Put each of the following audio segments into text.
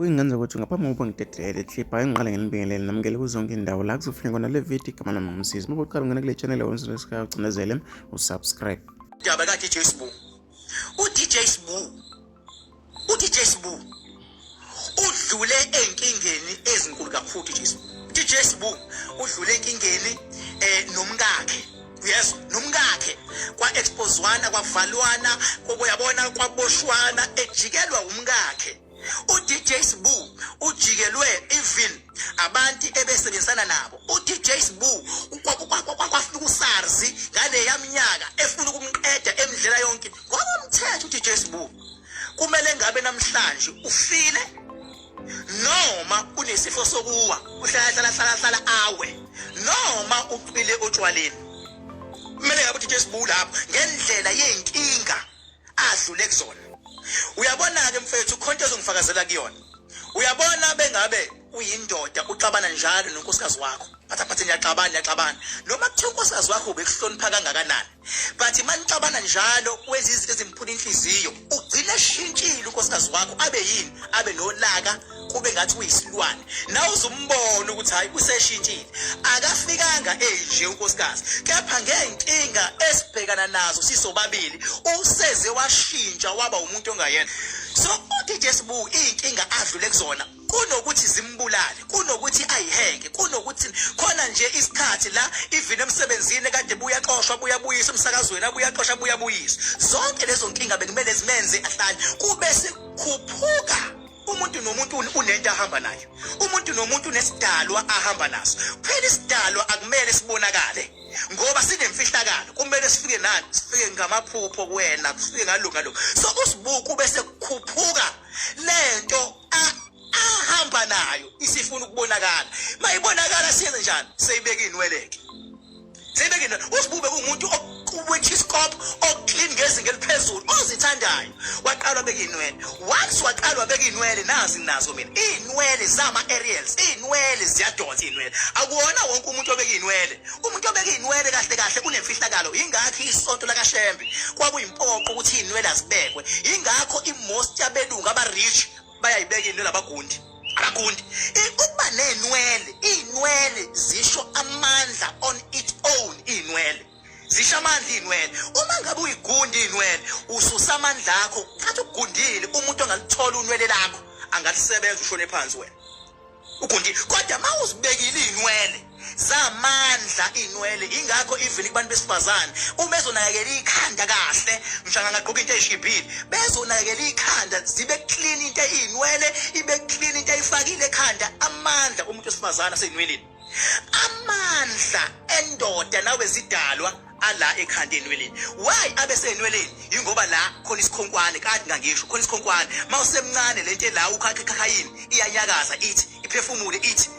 Uyingenza ukuthi ngaphambi kokuba ngidedele clip ayingiqale ngenibingelele namukele kuzonke indawo la kuzofika khona le video igama nami ngumsizi. Uma uqala ungena kule channel wenza isikhathi ucinezele usubscribe. Indaba ka DJ sbuh. DJ sbuh udlule enkingeni ezinkulu kakhulu DJ sbuh udlule enkingeni nomkakhe. Yes, nomkakhe kwa exposewana kwavalwana kokuyabona kwaboshwana ejikelwa umkakhe. DJ sbuh ujikelwe even abantu ebesebenzisana nabo. DJ sbuh kwafika uSARS ngale yaminyaka efuna ukumqeda emdlela yonke. Ngokomthetho DJ sbuh kumele ngabe namhlanje ufile noma unesifo sokuwa uhlala awe noma uqile otshwaleni. Kumele ngabe DJ sbuh lapho ngendlela yezinkinga adlule kuzona. Uyabona ke mfethu khonto ezongifakazela kuyona. Uyabona bengabe uyindoda uxabana njalo nonkosikazi wakho. Bathathe ngiyaxabana. Noma kuthiwa unkosikazi wakho ubekuhlonipha kangakanani. But manixabana njalo kwenza izinto ezimphula inhliziyo, ugcina shintshile unkosikazi wakho abe yini? Abe nolaka kube ngathi uyisilwane. Na uzumbona ukuthi hayi useshintshile. Akafikanga nje unkosikazi. Kepha ngenkinga esibhekana nazo sisobabili, useze washintsha waba umuntu ongayena. So DJ sbuh inkinga adlule kuzona kunokuthi zimbulale, kunokuthi ayihenge, kunokuthi khona nje isikhathi la ivini emsebenzini kade buyaxoshwa buyabuyisa umsakazweni abuyaxoshwa buyabuyisa. Zonke lezo nkinga bekumele zimenze ahlale kube sikhuphuka. Umuntu nomuntu unento ahamba nayo. Umuntu nomuntu unesidalwa ahamba naso. Phela isidalwa akumele sibonakale ngoba sinemfihlakalo. Kumele sifike nani? Sifike ngamaphupho kuwena, sifike ngalunga. So usbuh kube sekukhuphuka lento ahamba nayo isifuna ukubonakala. Mayibonakala siyenze njani? Seyibeka inweleke. Usbuh bekumuntu okuwethiscope okuclean ngezinga eliphezulu ozithandayo. Waqalwa beka inwele. Once waqalwa beka inwele nazo mina. Inwele zama aerials, inwele ziyadonsa inwele. Akuwona wonke umuntu obeka inwele. Umuntu obeka inwele kahle unemfihlakalo. Ingakho isonto lakaShembe kwakuyimpoqo ukuthi inwele azibekwe. Ingakho imost yabelunga abarich bayayibeka inwele abagundi. Ukuba inwele zisho amandla on its own. Inwele zisho amandla inwele. Uma ngabe uyigundi inwele ususa amandla akho thatha ugundile umuntu ongalithola unwele lakho angalisebenza ushone phansi wena ugundi. Kodwa mawuzibekile inwele zamandla inwele. Ingakho even kubantu besifazane uma ezonakekela ikhanda kahle mshanga ngaqoka into eyishibhile bezonakekela ikhanda zibe clean into eyinwele ibe clean into eyifakile ekhanda. Amandla umuntu wesifazane aseyinweleni, amandla endoda nawe zidalwa ala ekhanda enweleni. Why abesenweleni? Ingoba la khona isikhonkwane kade ngangisho khona isikhonkwane. Mawusemncane lento la ukhakhayini iyanyakaza ithi iphefumule ithi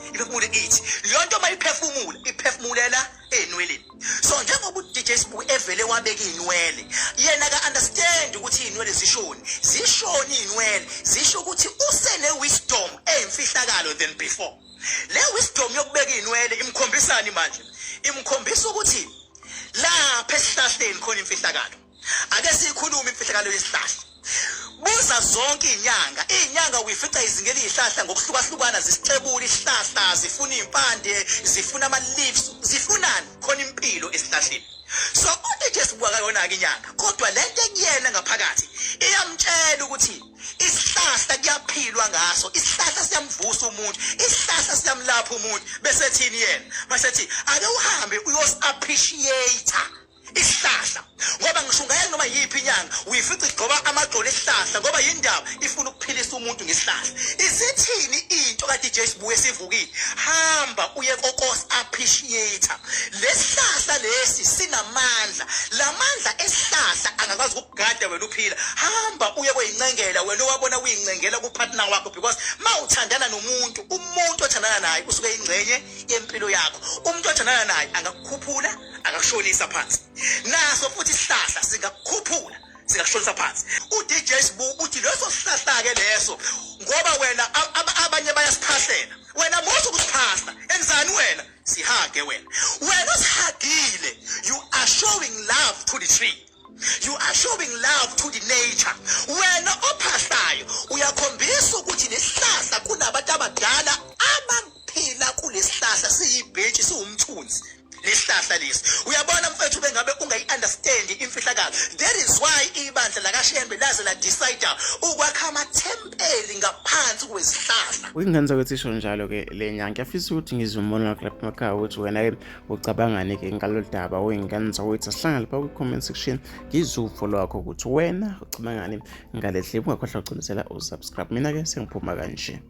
yonto mayiphefumulela enweleni. So njengoba DJ sbuh evele wabeka inwele yena ka understand ukuthi inwele zishoni inwele zisho ukuthi usene wisdom eyimfihlakalo than before. Le wisdom yokubeka inwele imkhombisani manje? Imkhombisa ukuthi lapha esihlahleni khona imfihlakalo. Ake sikhulume imfihlakalo yesihlahla. Buza zonke inyanga uyifica izingela izihlahla ngokuhlukahlukana zisicebula isihlahla, zifuna impande, zifuna ama leaves, zifunani khona impilo esihlahleni. So DJ sbuh akayona ke inyanga kodwa lento ekuyena ngaphakathi iyamtshela ukuthi isihlahla kuyaphilwa ngaso, isihlahla siyamvusa umuntu, isihlahla siyamlapha umuntu. Bese thini yena? Masethi ake uhambe uyos appreciate isihlahla ngoba ngisho ngaye noma yiphi inyanga uyifica igcoba amagxolo esihlahla ngoba yindaba ifuna ukuphilisa umuntu ngesihlahla. Isithini into ka DJ sbuh esivukile? Hamba uye kokos appreciator. Lesihlahla lesi sinamandla. Lamandla esihlahla angakwazi ukugada wena uphila. Hamba uye kweyincengela wena owabona kuyincengela kupartner wakho because mawuthandana nomuntu, umuntu othandana naye usuke ingcenye yempilo yakho. Umuntu othandana naye angakukhuphula akakushonisa phansi. Naso futhi isihlahla singakukhuphula singakushonisa phansi. DJ sbuh uthi leso sihlahla ke leso ngoba wena abanye bayasiphahlela wena musu ukusiphahla enzani wena? Sihage wena usihagile. You are showing love to the tree. You are showing love to the nature. Wena ophahlayo uyakhombisa ukuthi lesihlahla lesihlahla lesi. Uyabona mfethu bengabe ungayi-understand imfihlakalo. That is why ibandla lakaShembe laze la decide ukwakha amathempeli ngaphansi kwezihlahla. Ukungenza ukuthi isho njalo ke le nyanga ngiyafisa ukuthi ngizumona lapha emakhaya ukuthi wena ke ucabangani ke ngalolu daba oyingenza ukuthi asihlangane lapha ku-comment section ngizufo lwakho ukuthi wena ucabangani ngale clip. Ungakhohlwa ukucindezela usubscribe. Mina ke sengiphuma kanje.